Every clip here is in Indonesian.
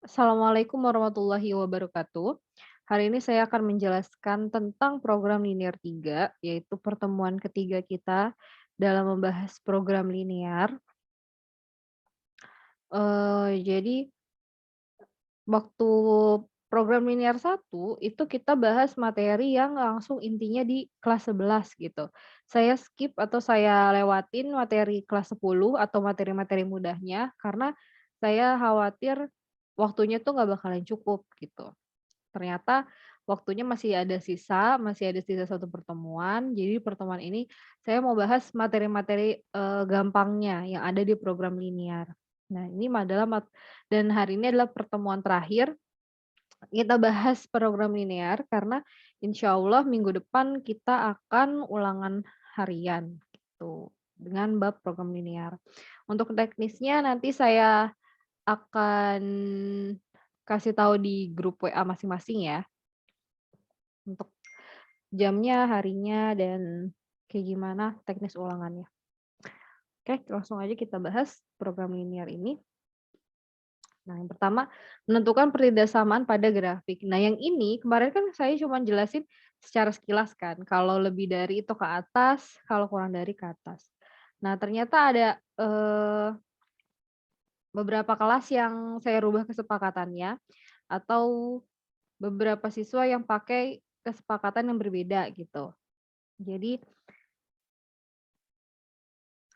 Assalamualaikum warahmatullahi wabarakatuh. Hari ini saya akan menjelaskan tentang program linear 3, yaitu pertemuan ketiga kita dalam membahas program linear. Jadi waktu program linear 1 itu kita bahas materi yang langsung intinya di kelas 11 gitu. Saya skip atau saya lewatin materi kelas 10 atau materi-materi mudahnya karena saya khawatir waktunya tuh nggak bakalan cukup gitu. Ternyata waktunya masih ada sisa satu pertemuan. Jadi pertemuan ini saya mau bahas materi-materi, gampangnya yang ada di program linear. Nah ini adalah dan hari ini adalah pertemuan terakhir kita bahas program linear karena insya Allah minggu depan kita akan ulangan harian gitu, dengan bab program linear. Untuk teknisnya nanti saya akan kasih tahu di grup WA masing-masing ya. Untuk jamnya, harinya, dan kayak gimana teknis ulangannya. Oke, langsung aja kita bahas program linear ini. Nah, yang pertama, menentukan pertidasamaan pada grafik. Nah, yang ini kemarin kan saya cuma jelasin secara sekilas kan, kalau lebih dari itu ke atas, kalau kurang dari ke atas. Nah, ternyata ada, beberapa kelas yang saya rubah kesepakatannya, atau beberapa siswa yang pakai kesepakatan yang berbeda gitu. Jadi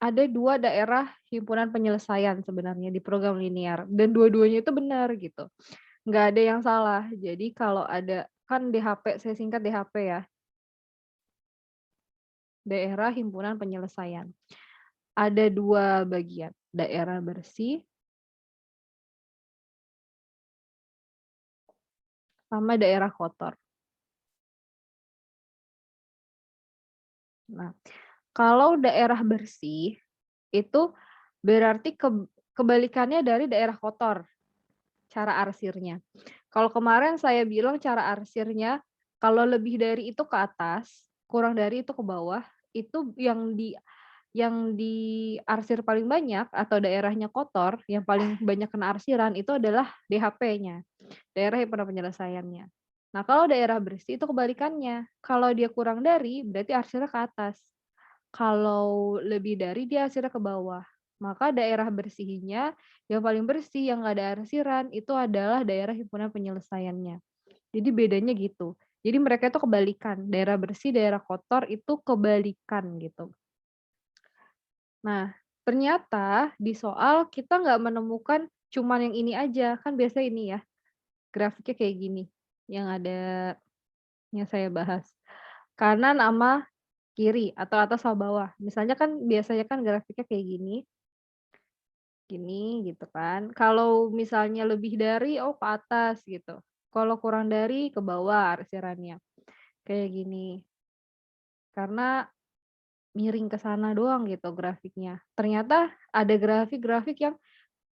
ada 2 daerah himpunan penyelesaian sebenarnya di program linear dan dua-duanya itu benar gitu, nggak ada yang salah. Jadi kalau ada kan DHP, saya singkat DHP ya, daerah himpunan penyelesaian. Ada 2 bagian, daerah bersih sama daerah kotor. Nah, kalau daerah bersih itu berarti kebalikannya dari daerah kotor. Cara arsirnya. Kalau kemarin saya bilang cara arsirnya, kalau lebih dari itu ke atas, kurang dari itu ke bawah, itu yang diarsir paling banyak atau daerahnya kotor, yang paling banyak kena arsiran itu adalah DHP-nya, daerah himpunan penyelesaiannya. Nah, kalau daerah bersih itu kebalikannya, kalau dia kurang dari, berarti arsirnya ke atas. Kalau lebih dari, dia arsirnya ke bawah. Maka daerah bersihnya, yang paling bersih, yang nggak ada arsiran, itu adalah daerah himpunan penyelesaiannya. Jadi bedanya gitu. Jadi mereka itu kebalikan, daerah bersih, daerah kotor itu kebalikan gitu. Nah, ternyata di soal kita nggak menemukan cuman yang ini aja, kan biasa ini ya, grafiknya kayak gini, yang ada yang saya bahas. Kanan sama kiri atau atas sama bawah. Misalnya kan biasanya kan grafiknya kayak gini gitu kan. Kalau misalnya lebih dari, oh ke atas gitu. Kalau kurang dari, ke bawah arsirannya, kayak gini. Karena miring ke sana doang gitu grafiknya. Ternyata ada grafik-grafik yang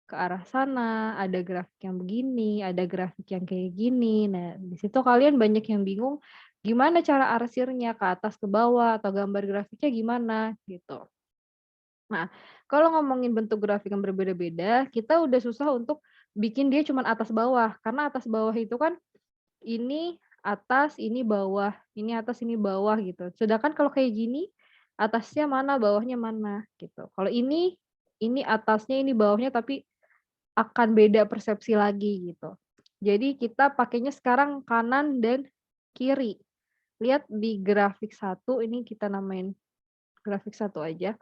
ke arah sana, ada grafik yang begini, ada grafik yang kayak gini. Nah, di situ kalian banyak yang bingung, gimana cara arsirnya, ke atas, ke bawah, atau gambar grafiknya gimana, gitu. Nah, kalau ngomongin bentuk grafik yang berbeda-beda, kita udah susah untuk bikin dia cuman atas bawah, karena atas bawah itu kan ini atas, ini bawah, ini atas, ini bawah gitu. Sedangkan kalau kayak gini, atasnya mana, bawahnya mana gitu. Kalau ini atasnya, ini bawahnya, tapi akan beda persepsi lagi gitu. Jadi kita pakainya sekarang kanan dan kiri. Lihat di grafik satu, ini kita namain grafik satu aja.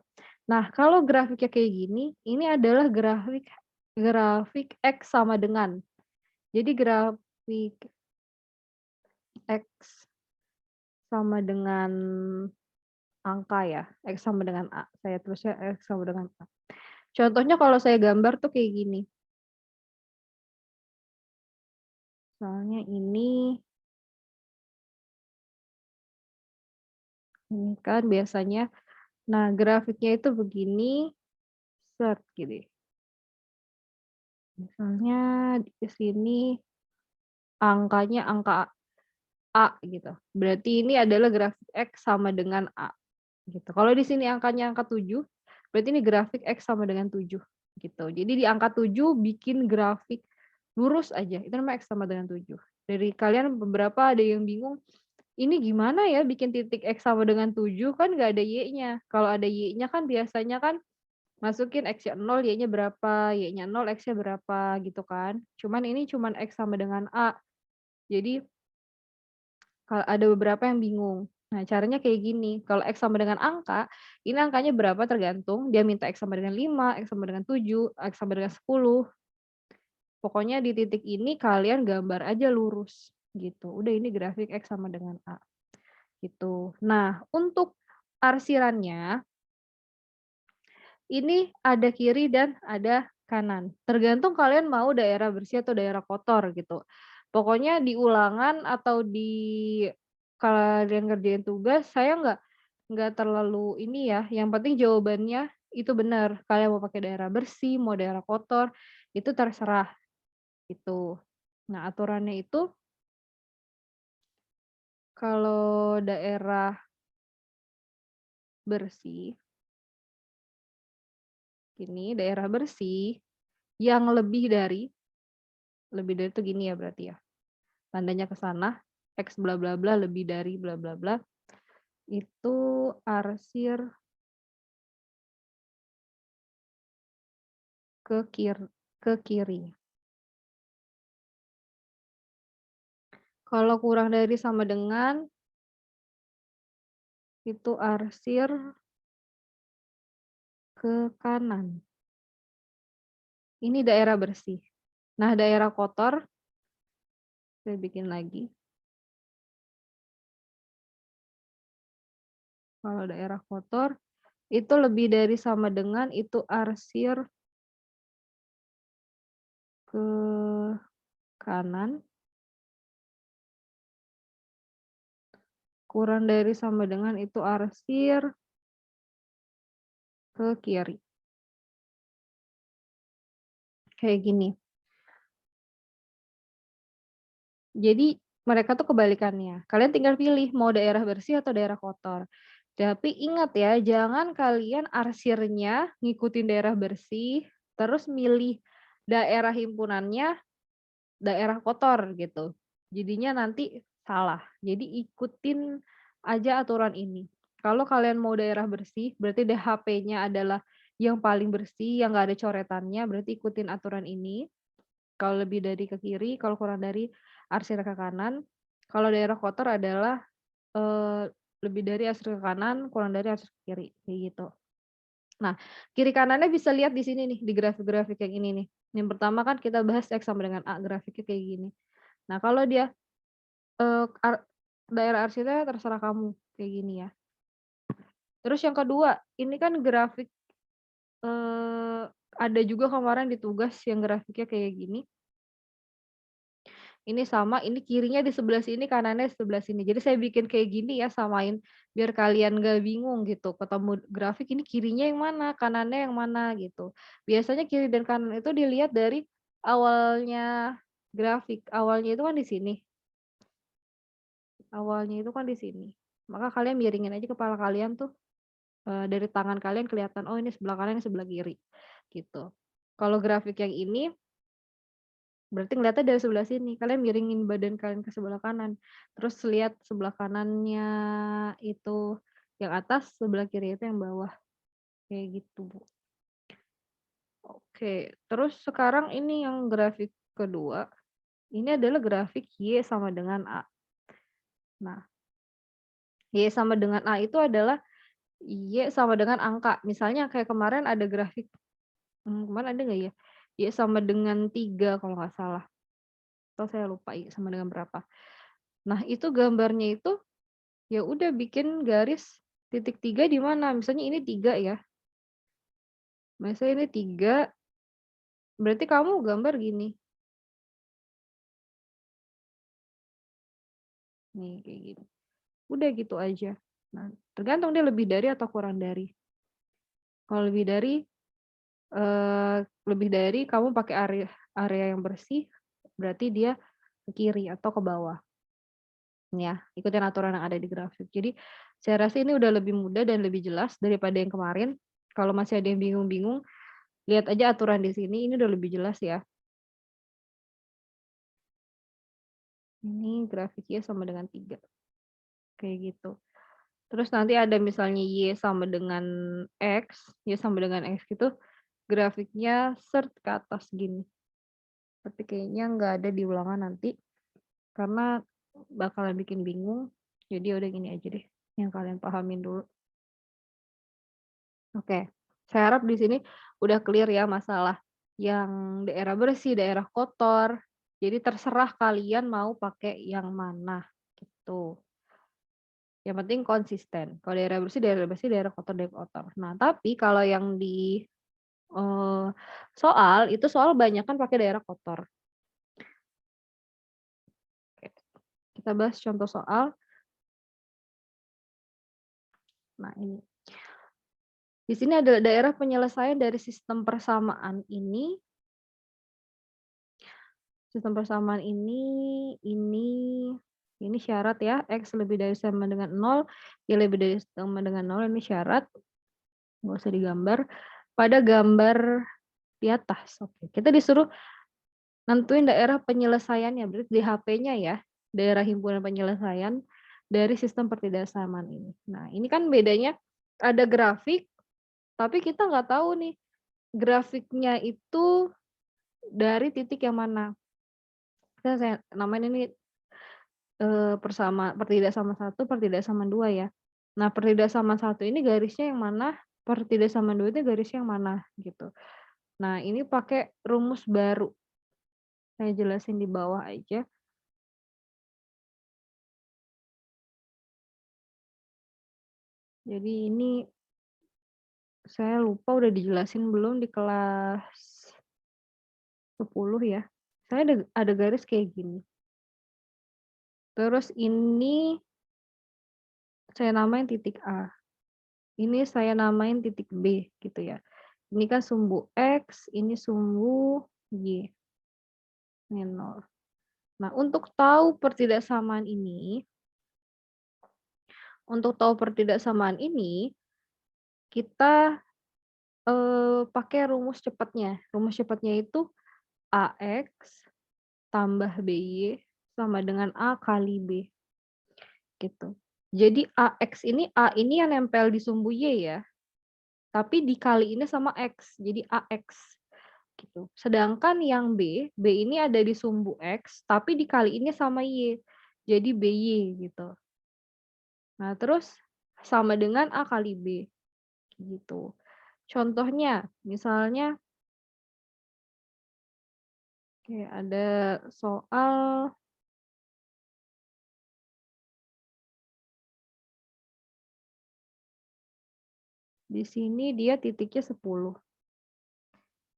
Nah, kalau grafiknya kayak gini, ini adalah grafik grafik X sama dengan. Jadi grafik X sama dengan angka ya, X sama dengan A. Saya tulisnya X sama dengan A. Contohnya kalau saya gambar tuh kayak gini. Soalnya ini kan biasanya, nah grafiknya itu begini, set gini. Misalnya di sini angkanya angka A gitu. Berarti ini adalah grafik X sama dengan A gitu. Kalau di sini angkanya angka 7, berarti ini grafik X sama dengan 7 gitu. Jadi di angka 7 bikin grafik lurus aja, itu namanya X sama dengan 7. Dari kalian beberapa ada yang bingung, "Ini gimana ya bikin titik X sama dengan 7 kan nggak ada Y-nya." Kalau ada Y-nya kan biasanya kan masukin X-nya 0, Y-nya berapa, Y-nya 0, X-nya berapa gitu kan. Cuman ini cuman X sama dengan A. Jadi ada beberapa yang bingung. Nah, caranya kayak gini, kalau X sama dengan angka, ini angkanya berapa tergantung, dia minta X sama dengan 5, X sama dengan 7, X sama dengan 10. Pokoknya di titik ini kalian gambar aja lurus, gitu. Udah ini grafik X sama dengan A, gitu. Nah, untuk arsirannya, ini ada kiri dan ada kanan. Tergantung kalian mau daerah bersih atau daerah kotor, gitu. Pokoknya di ulangan atau kalian ngerjain tugas, saya nggak terlalu ini ya, yang penting jawabannya itu benar. Kalian mau pakai daerah bersih, mau daerah kotor, itu terserah, gitu. Nah, aturannya itu kalau daerah bersih, ini daerah bersih yang lebih dari itu gini ya berarti ya, tandanya ke sana, X bla bla bla lebih dari bla bla bla, itu arsir ke kiri. Kalau kurang dari sama dengan, itu arsir ke kanan. Ini daerah bersih. Nah, daerah kotor, saya bikin lagi. Kalau daerah kotor, itu lebih dari sama dengan itu arsir ke kanan, kurang dari sama dengan itu arsir ke kiri. Kayak gini. Jadi mereka tuh kebalikannya. Kalian tinggal pilih mau daerah bersih atau daerah kotor. Tapi ingat ya, jangan kalian arsirnya ngikutin daerah bersih, terus milih daerah himpunannya daerah kotor gitu. Jadinya nanti salah. Jadi ikutin aja aturan ini. Kalau kalian mau daerah bersih, berarti DHP-nya adalah yang paling bersih, yang nggak ada coretannya, berarti ikutin aturan ini. Kalau lebih dari ke kiri, kalau kurang dari arsir ke kanan. Kalau daerah kotor adalah lebih dari arsir ke kanan, kurang dari arsir ke kiri, kayak gitu. Nah, kiri kanannya bisa lihat di sini nih, di grafik-grafik yang ini nih. Yang pertama kan kita bahas X sama dengan A, grafiknya kayak gini. Nah, kalau dia, daerah arsirnya terserah kamu, kayak gini ya. Terus yang kedua, ini kan grafik, eee, ada juga kemarin di tugas yang grafiknya kayak gini. Ini sama, ini kirinya di sebelah sini, kanannya di sebelah sini. Jadi saya bikin kayak gini ya, samain biar kalian nggak bingung gitu, ketemu grafik ini kirinya yang mana, kanannya yang mana gitu. Biasanya kiri dan kanan itu dilihat dari awalnya grafik, awalnya itu kan di sini, awalnya itu kan di sini. Maka kalian miringin aja kepala kalian tuh, dari tangan kalian kelihatan, oh ini sebelah kanan, ini sebelah kiri, gitu. Kalau grafik yang ini berarti ngeliatnya dari sebelah sini, kalian miringin badan kalian ke sebelah kanan, terus lihat sebelah kanannya itu yang atas, sebelah kiri itu yang bawah, kayak gitu, Bu. Oke, terus sekarang ini yang grafik kedua, ini adalah grafik Y sama dengan A. Nah, Y sama dengan A itu adalah Y sama dengan angka, misalnya kayak kemarin ada grafik, kemarin ada nggak ya? Y sama dengan 3 kalau nggak salah, atau saya lupa Y sama dengan berapa. Nah, itu gambarnya itu ya udah bikin garis titik 3 di mana, misalnya ini 3 ya, misalnya ini 3, berarti kamu gambar gini, nih kayak gini. Udah gitu aja. Nah, tergantung dia lebih dari atau kurang dari. Kalau lebih dari kamu pakai area area yang bersih, berarti dia ke kiri atau ke bawah. Ya, ikutin aturan yang ada di grafik. Jadi, saya rasa ini udah lebih mudah dan lebih jelas daripada yang kemarin. Kalau masih ada yang bingung-bingung, lihat aja aturan di sini, ini udah lebih jelas ya. Ini grafik Y sama dengan 3 kayak gitu. Terus nanti ada misalnya Y sama dengan Y sama dengan X gitu, grafiknya ke atas gini. Tapi kayaknya nggak ada di ulangan nanti, karena bakalan bikin bingung. Jadi ya udah gini aja deh, yang kalian pahamin dulu. Oke, saya harap di sini udah clear ya masalah yang daerah bersih, daerah kotor. Jadi terserah kalian mau pakai yang mana, gitu. Yang penting konsisten. Kalau daerah bersih, daerah kotor, daerah kotor. Nah, tapi kalau yang di, eee, soal, itu soal banyakan pakai daerah kotor. Oke, kita bahas contoh soal. Nah ini, di sini ada daerah penyelesaian dari sistem persamaan ini. Sistem persamaan ini syarat ya, X lebih dari sama dengan 0, Y lebih dari sama dengan 0, ini syarat, nggak usah digambar. Pada gambar di atas, oke. Kita disuruh nentuin daerah penyelesaiannya, berarti di HP-nya ya, daerah himpunan penyelesaian dari sistem pertidaksamaan ini. Nah, ini kan bedanya ada grafik, tapi kita nggak tahu nih, grafiknya itu dari titik yang mana. Saya namain ini, pertidaksamaan 1, pertidaksamaan 2 ya. Nah, pertidaksamaan 1 ini garisnya yang mana, pertidaksamaan 2 itu garisnya yang mana, gitu. Nah, ini pakai rumus baru, saya jelasin di bawah aja. Jadi ini saya lupa udah dijelasin belum di kelas 10 ya. Saya ada garis kayak gini. Terus ini saya namain titik A. Ini saya namain titik B gitu ya. Ini kan sumbu X, ini sumbu Y. Ini 0. Nah, untuk tahu pertidaksamaan ini, kita, pakai rumus cepatnya. Rumus cepatnya itu AX tambah BY sama dengan A kali B, gitu. Jadi A ini yang nempel di sumbu Y ya, tapi dikaliinnya sama X, jadi AX, gitu. Sedangkan yang B ini ada di sumbu X, tapi dikaliinnya sama Y, jadi BY, gitu. Nah, terus sama dengan A kali B, gitu. Contohnya, misalnya kayak ada soal di sini dia titiknya 10.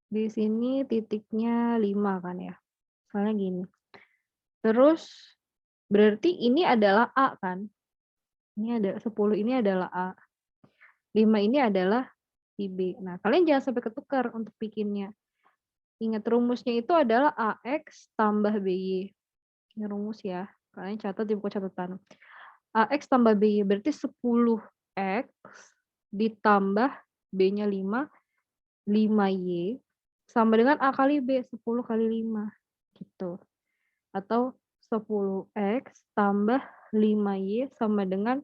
Di sini titiknya 5 kan ya, misalnya gini. Terus berarti ini adalah A kan, ini ada 10 ini adalah A, 5 ini adalah si B. Nah, kalian jangan sampai ketukar untuk bikinnya. Ingat rumusnya itu adalah AX tambah BY. Ini rumus ya, kalian catat di buku catatan. AX tambah BY berarti 10X ditambah B-nya 5, 5Y sama dengan A kali B, 10 kali 5, gitu. Atau 10X tambah 5Y sama dengan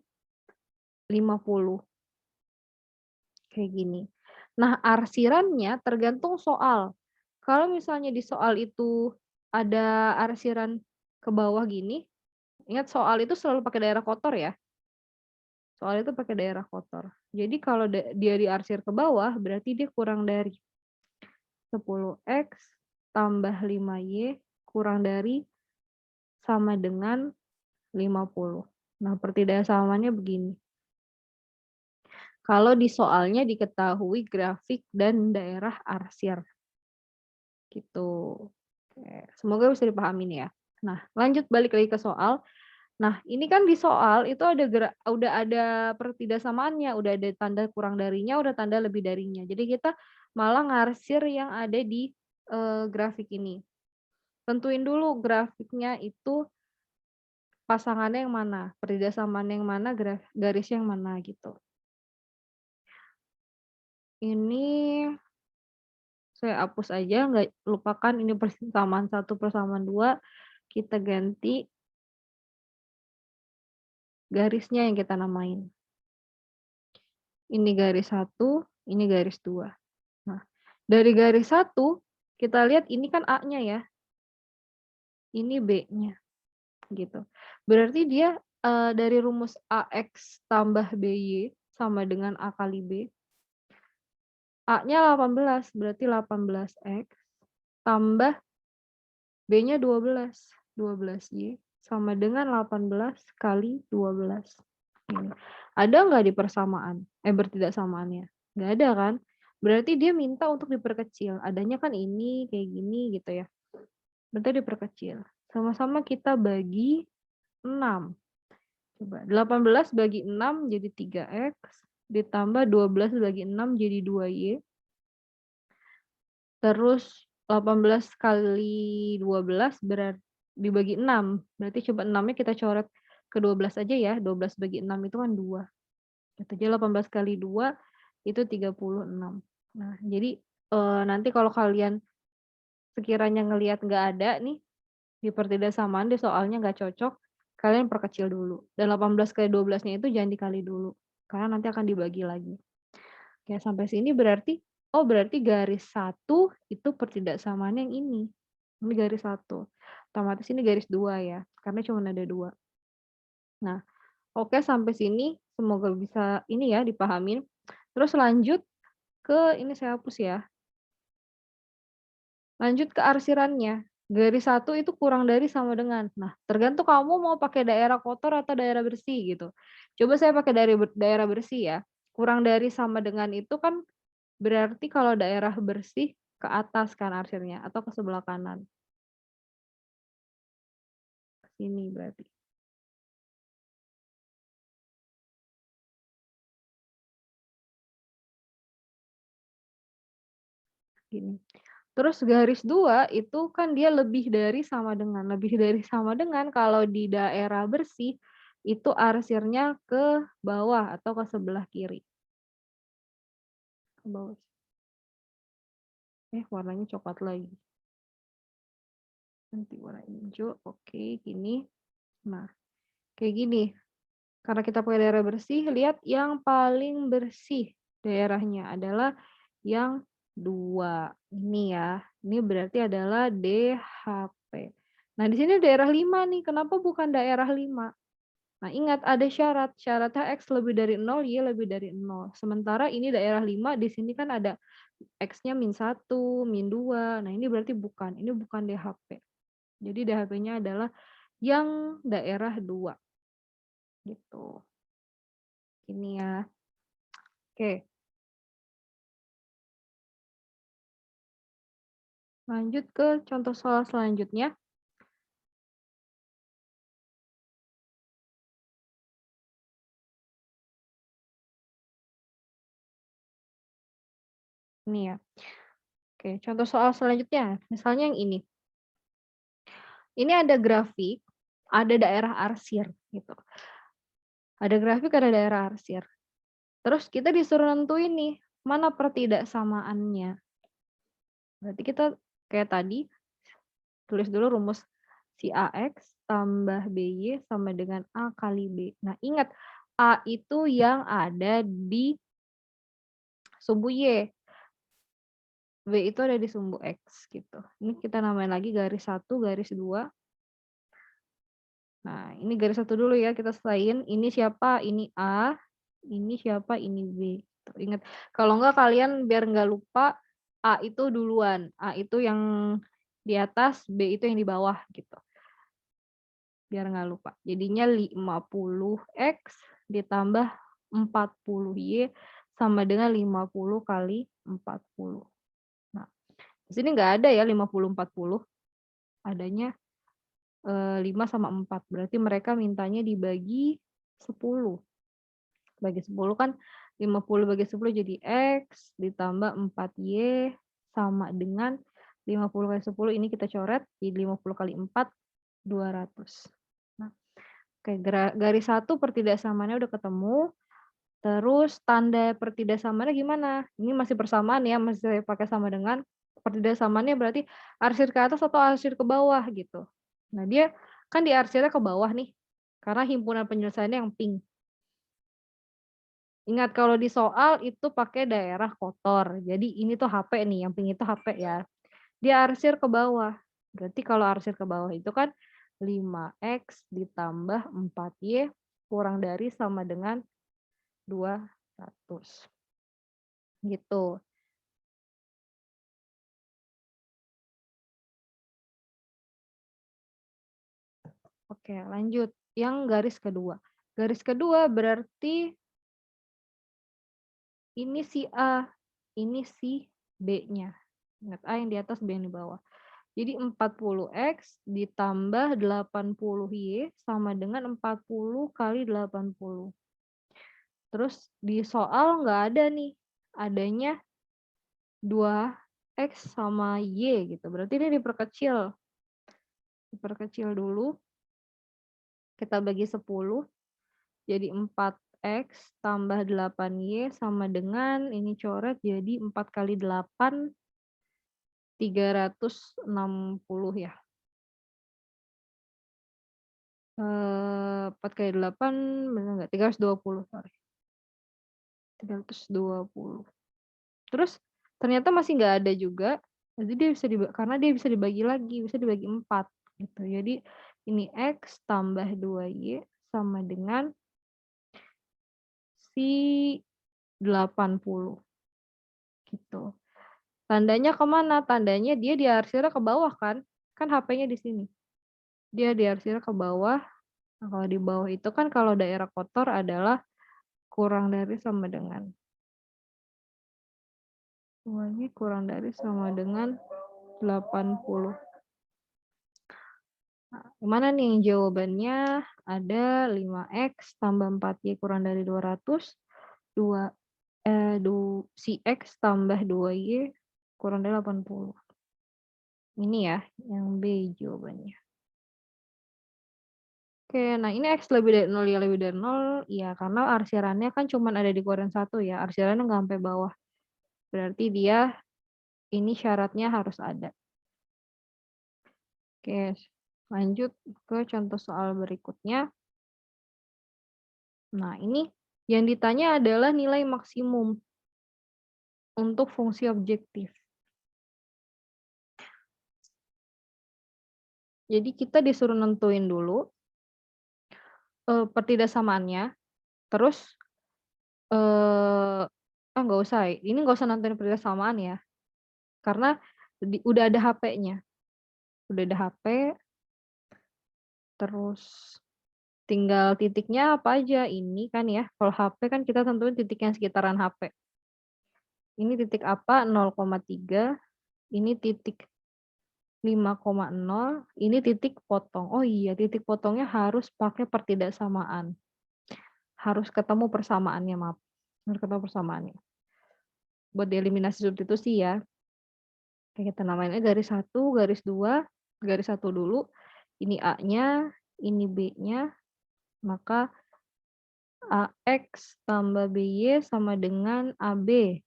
50. Kayak gini. Nah, arsirannya tergantung soal. Kalau misalnya di soal itu ada arsiran ke bawah gini, ingat soal itu selalu pakai daerah kotor ya. Soal itu pakai daerah kotor. Jadi kalau dia diarsir ke bawah, berarti dia kurang dari 10X tambah 5Y kurang dari sama dengan 50. Nah, pertidaksamaannya begini. Kalau di soalnya diketahui grafik dan daerah arsir. Gitu. Oke, semoga bisa dipahamin ya. Nah, lanjut balik lagi ke soal. Nah, ini kan di soal itu udah ada pertidaksamaannya, udah ada tanda kurang darinya, udah tanda lebih darinya. Jadi kita malah ngarsir yang ada di, grafik ini. Tentuin dulu grafiknya itu pasangannya yang mana, pertidaksamaannya yang mana, garisnya yang mana gitu. Ini saya hapus aja, nggak lupakan ini persamaan 1, persamaan 2, kita ganti garisnya yang kita namain. Ini garis 1, ini garis 2. Nah, dari garis 1 kita lihat ini kan A-nya ya, ini B-nya, gitu. Berarti dia, dari rumus AX tambah BY sama dengan A kali B, A-nya 18, berarti 18X tambah B-nya 12, 12Y sama dengan 18 kali 12. Ini. Ada nggak di persamaan? Bertidaksamaannya? Nggak ada kan? Berarti dia minta untuk diperkecil. Adanya kan ini, kayak gini gitu ya. Berarti diperkecil. Sama-sama kita bagi 6. Coba 18 bagi 6 jadi 3X. Ditambah 12 bagi 6 jadi 2Y. Terus 18 kali 12 dibagi 6. Berarti coba 6-nya kita coret ke 12 aja ya. 12 bagi 6 itu kan 2. Gitu. Jadi 18 kali 2 itu 36. Nah, jadi nanti kalau kalian sekiranya ngelihat nggak ada nih di pertidaksamaan deh soalnya nggak cocok, kalian perkecil dulu. Dan 18 kali 12-nya itu jangan dikali dulu, karena nanti akan dibagi lagi. Oke, sampai sini berarti, oh berarti garis 1 itu pertidaksamaan yang ini. Ini garis 1. Otomatis ini garis 2 ya, karena cuma ada 2. Nah, oke sampai sini semoga bisa ini ya dipahamin. Terus lanjut ke ini saya hapus ya. Lanjut ke arsirannya. Garis 1 itu kurang dari sama dengan. Nah, tergantung kamu mau pakai daerah kotor atau daerah bersih gitu. Coba saya pakai daerah bersih ya. Kurang dari sama dengan itu kan berarti kalau daerah bersih ke atas kan arsirnya atau ke sebelah kanan. Ke sini berarti. Gini. Terus garis 2 itu kan dia lebih dari sama dengan. Lebih dari sama dengan kalau di daerah bersih itu arsirnya ke bawah atau ke sebelah kiri. Ke bawah. Warnanya coklat lagi. Nanti warna hijau. Oke, gini. Nah, kayak gini. Karena kita pakai daerah bersih, lihat yang paling bersih daerahnya adalah yang 2. Ini ya. Ini berarti adalah DHP. Nah, di sini daerah 5 nih. Kenapa bukan daerah 5? Nah, ingat ada syarat. Syaratnya X lebih dari 0, Y lebih dari 0. Sementara ini daerah 5, di sini kan ada X-nya -1, -2. Nah, ini berarti bukan. Ini bukan DHP. Jadi DHP-nya adalah yang daerah 2. Gitu. Ini ya. Oke. Lanjut ke contoh soal selanjutnya. Ini ya. Oke, contoh soal selanjutnya. Misalnya yang ini. Ini ada grafik, ada daerah arsir gitu. Ada grafik, ada daerah arsir. Terus kita disuruh nentuin nih, mana pertidaksamaannya. Berarti kita kayak tadi, tulis dulu rumus si AX tambah BY sama dengan A kali B. Nah, ingat, A itu yang ada di sumbu Y. B itu ada di sumbu X gitu. Ini kita namain lagi garis 1, garis 2. Nah, ini garis 1 dulu ya, kita selesain. Ini siapa? Ini A. Ini siapa? Ini B. Tuh, ingat, kalau enggak kalian biar nggak lupa, A itu duluan. A itu yang di atas, B itu yang di bawah gitu. Biar nggak lupa. Jadinya 50X ditambah 40Y sama dengan 50 kali 40. Nah, di sini nggak ada ya 50, 40. Adanya 5 sama 4. Berarti mereka mintanya dibagi 10. Bagi 10 kan 50 bagi 10 jadi X ditambah 4Y sama dengan 50 kali 10 ini kita coret jadi 50 kali 4 200. Nah, oke, garis 1 pertidaksamaannya udah ketemu. Terus tanda pertidaksamaannya gimana? Ini masih persamaan ya, masih saya pakai sama dengan. Pertidaksamaannya berarti arsir ke atas atau arsir ke bawah gitu. Nah, dia kan di arsirnya ke bawah nih. karena himpunan penyelesaiannya yang pink. Ingat kalau di soal itu pakai daerah kotor. Jadi ini tuh HP nih, yang pink itu HP ya. Dia arsir ke bawah. Berarti kalau arsir ke bawah itu kan 5x ditambah 4y kurang dari sama dengan 200. Gitu. Oke, lanjut. Yang garis kedua. Garis kedua berarti ini si A, ini si B-nya. Ingat A yang di atas, B yang di bawah. Jadi 40x ditambah 80y sama dengan 40 kali 80. Terus di soal nggak ada nih, adanya 2x sama y gitu. Berarti ini diperkecil. Diperkecil dulu. Kita bagi 10. Jadi 4x tambah 8y sama dengan, ini coret jadi 4 kali 8, 360 ya. 4 kali 8, benar nggak? 320, sorry. 320. Terus ternyata masih nggak ada juga, jadi dia bisa karena dia bisa dibagi lagi, bisa dibagi 4 gitu. Jadi ini x tambah 2y sama dengan si 80 gitu. Tandanya kemana? Tandanya dia diarsirnya ke bawah kan? Kan HP-nya di sini. Dia diarsirnya ke bawah. Nah, kalau di bawah itu kan kalau daerah kotor adalah kurang dari sama dengan 2y kurang dari sama dengan 80. Nah, gimana nih jawabannya? Ada 5x tambah 4y kurang dari 200, 2 si x tambah 2y kurang dari 80. Ini ya, yang B jawabannya. Oke, nah ini x lebih dari 0, ya lebih dari 0, ya karena arsirannya kan cuma ada di koran 1 ya, arsirannya nggak sampai bawah. Berarti dia, ini syaratnya harus ada. Oke, lanjut ke contoh soal berikutnya. Nah, ini yang ditanya adalah nilai maksimum untuk fungsi objektif. Jadi kita disuruh nentuin dulu pertidaksamannya, terus nggak usah, ini nggak usah nentuin pertidaksamaan ya, karena udah ada HP-nya. Udah ada HP, terus tinggal titiknya apa aja, ini kan ya, kalau HP kan kita tentuin titik yang sekitaran HP. Ini titik apa, 0,3, ini titik 5,0, ini titik potong. Oh iya, titik potongnya harus pakai pertidaksamaan. Harus ketemu persamaannya, maaf. Harus ketemu persamaannya. Buat dieliminasi substitusi ya. Oke, kita namainnya garis 1, garis 2, garis 1 dulu. Ini A-nya, ini B-nya, maka AX tambah BY sama dengan AB.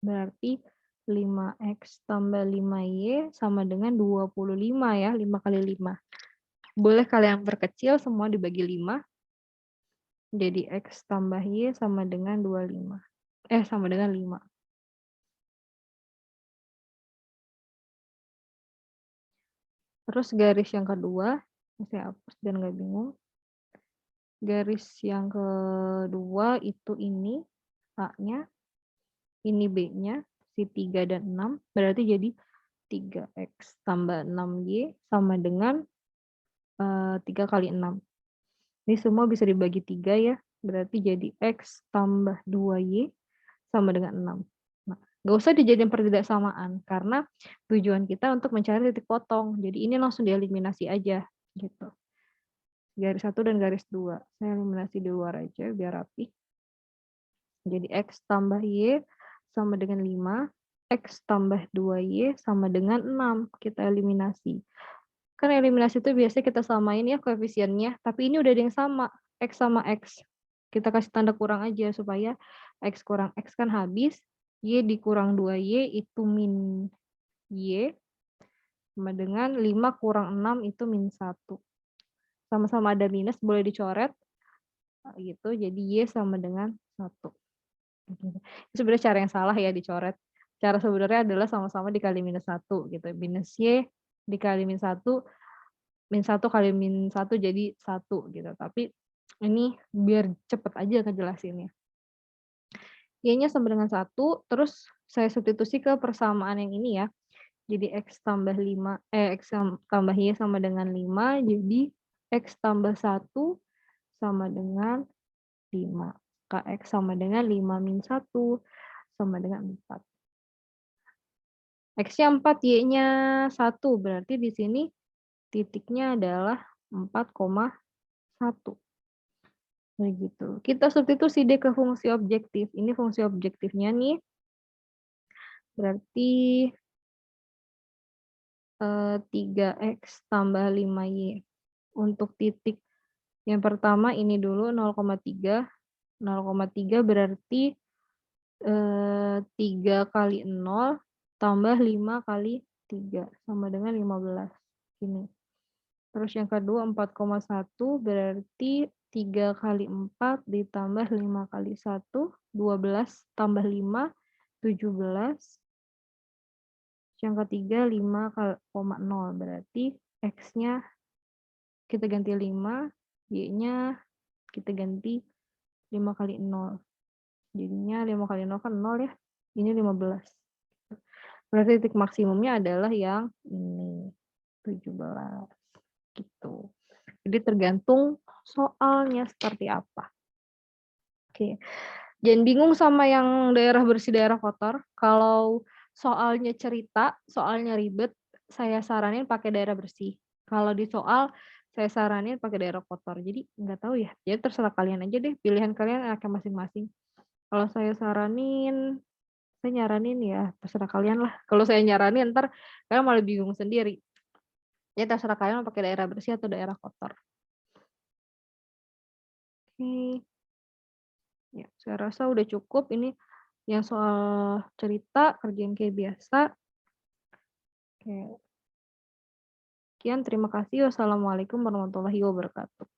Berarti 5X tambah 5Y sama dengan 25 ya, 5 kali 5. Boleh kalian perkecil, semua dibagi 5. Jadi X tambah Y sama dengan 25. Sama dengan 5. Terus garis yang kedua, saya hapus dan nggak bingung. Garis yang kedua itu ini A-nya, ini B-nya, si 3 dan 6, berarti jadi 3X tambah 6Y sama dengan 3 kali 6. Ini semua bisa dibagi 3 ya, berarti jadi X tambah 2Y sama dengan 6. Nah, nggak usah dijadiin pertidaksamaan, karena tujuan kita untuk mencari titik potong. Jadi ini langsung dieliminasi aja, gitu. Garis 1 dan garis 2. Saya eliminasi di luar aja, biar rapi. Jadi X tambah Y sama dengan 5. X tambah 2Y sama dengan 6. Kita eliminasi. Kan eliminasi itu biasanya kita samain ya koefisiennya, tapi ini udah ada yang sama, X sama X. Kita kasih tanda kurang aja supaya X kurang X kan habis, Y dikurang 2Y itu min Y, sama dengan 5 kurang 6 itu min 1. sama-sama ada minus boleh dicoret, gitu, jadi Y sama dengan 1. Gitu. Sebenarnya cara yang salah ya dicoret. Cara sebenarnya adalah sama-sama dikali minus 1 gitu, minus Y dikali min satu kali min satu jadi 1 gitu, tapi ini biar cepet aja ngejelasinnya. Y-nya sama dengan 1, terus saya substitusi ke persamaan yang ini ya, jadi X tambah 5 X tambah Y sama dengan 5, jadi X tambah 1 sama dengan 5. X sama dengan 5 min 1 sama dengan 4. X-nya 4, Y-nya 1, berarti di sini titiknya adalah 4,1. Begitu. Kita substitusi deh ke fungsi objektif. Ini fungsi objektifnya nih, berarti 3X tambah 5Y. Untuk titik yang pertama ini dulu 0,3. 0,3 berarti 3 kali 0 tambah 5 kali 3 sama dengan 15. Ini. Terus yang kedua 4,1 berarti 3 kali 4 ditambah 5 kali 1, 12 tambah 5, 17. Yang ketiga 5,0 berarti X-nya kita ganti 5, Y-nya kita ganti 5 kali 0. Jadinya 5 kali 0 kan 0 ya, ini 15. Berarti titik maksimumnya adalah yang ini, 17, gitu. Jadi tergantung soalnya seperti apa. Oke, jangan bingung sama yang daerah bersih, daerah kotor. Kalau soalnya cerita, soalnya ribet, saya saranin pakai daerah bersih. Kalau di soal, saya saranin pakai daerah kotor. Jadi nggak tahu ya, jadi terserah kalian aja deh, pilihan kalian enaknya masing-masing. Kalau saya nyaranin ya terserah kalian lah. Kalau saya nyaranin entar kalian malah bingung sendiri. Ya terserah kalian mau pakai daerah bersih atau daerah kotor. Oke. Ya, saya rasa udah cukup ini yang soal cerita, kerjain kayak biasa. Oke. Sekian, terima kasih. Wassalamualaikum warahmatullahi wabarakatuh.